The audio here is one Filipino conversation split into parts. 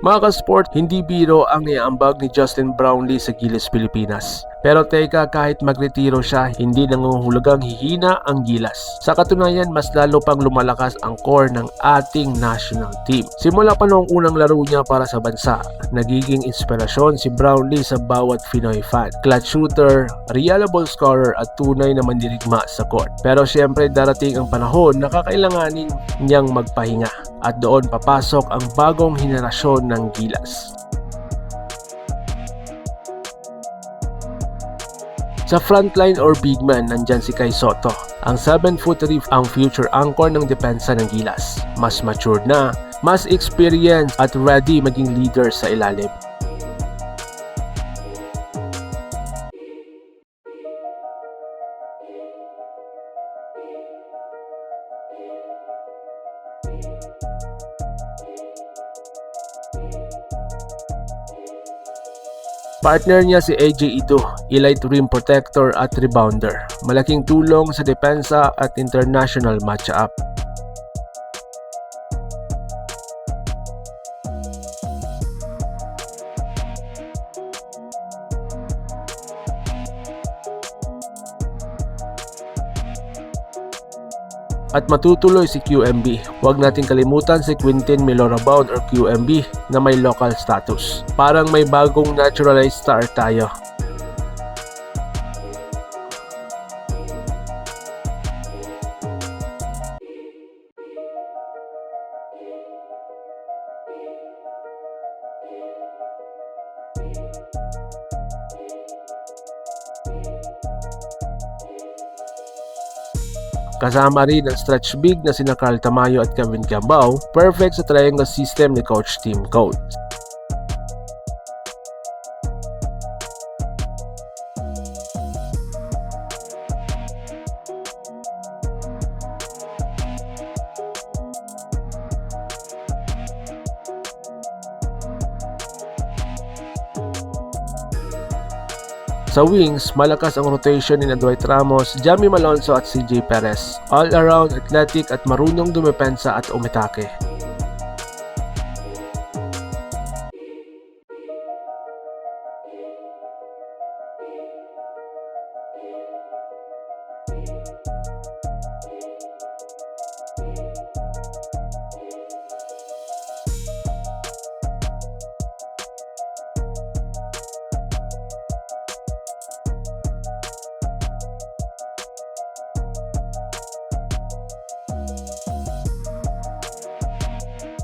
Mga ka-sport, hindi biro ang iambag ni Justin Brownlee sa Gilas Pilipinas. Pero teka, kahit magretiro siya, hindi nanguhulugang hihina ang Gilas. Sa katunayan, mas lalo pang lumalakas ang core ng ating national team. Simula pa noong unang laro niya para sa bansa, nagiging inspirasyon si Brownlee sa bawat Pinoy fan. Clutch shooter, reliable scorer at tunay na mandirigma sa court. Pero syempre darating ang panahon na kakailanganin niyang magpahinga at doon papasok ang bagong henerasyon ng Gilas. Sa frontline or big man, nandyan si Kai Sotto. Ang 7'3" ang future anchor ng depensa ng Gilas. Mas matured na, mas experienced at ready maging leader sa ilalim. Partner niya si AJ Ito, elite rim protector at rebounder. Malaking tulong sa depensa at international matchup. At matutuloy si QMB. Huwag nating kalimutan si Quintin Milorabaud or QMB na may local status. Parang may bagong naturalized star tayo. Kasama rin ang stretch big na sina Carl Tamayo at Kevin Cambao, perfect sa triangle system ni Coach Tim Code. Sa wings, malakas ang rotation ni Dwight Ramos, Jamie Malonzo at CJ Perez. All around athletic at marunong dumepensa at umitake.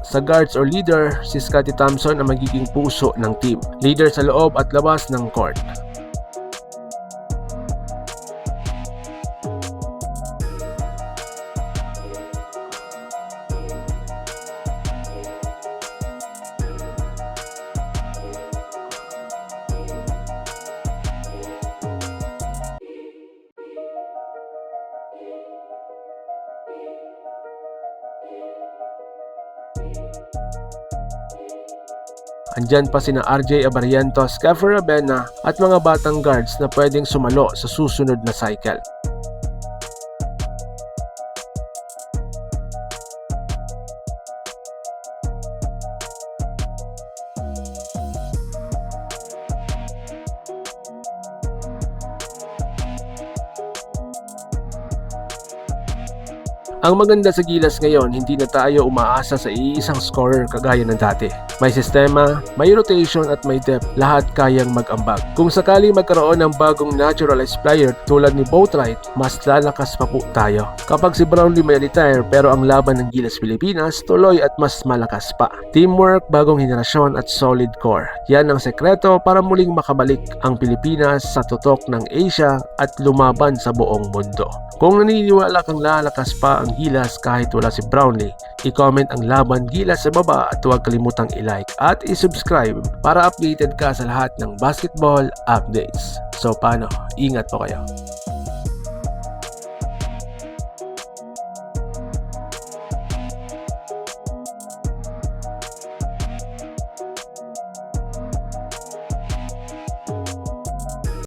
Sa guards or leader, si Scottie Thompson ang magiging puso ng team. Leader sa loob at labas ng court. Andyan pa sina RJ Abarientos, Keffer Rabena at mga batang guards na pwedeng sumalo sa susunod na cycle. Ang maganda sa Gilas ngayon, hindi na tayo umaasa sa iisang scorer kagaya ng dati. May sistema, may rotation at may depth, lahat kayang mag-ambag. Kung sakali magkaroon ng bagong naturalized player tulad ni Boatwright, mas lalakas pa po tayo. Kapag si Brownlee may retire pero ang laban ng Gilas Pilipinas tuloy at mas malakas pa. Teamwork, bagong henerasyon at solid core. Yan ang sekreto para muling makabalik ang Pilipinas sa tutok ng Asia at lumaban sa buong mundo. Kung naniniwala kang lalakas pa ang Gilas kahit wala si Brownlee, i-comment ang laban Gilas sa baba at huwag kalimutang i-like at i-subscribe para updated ka sa lahat ng basketball updates. So paano? Ingat po kayo.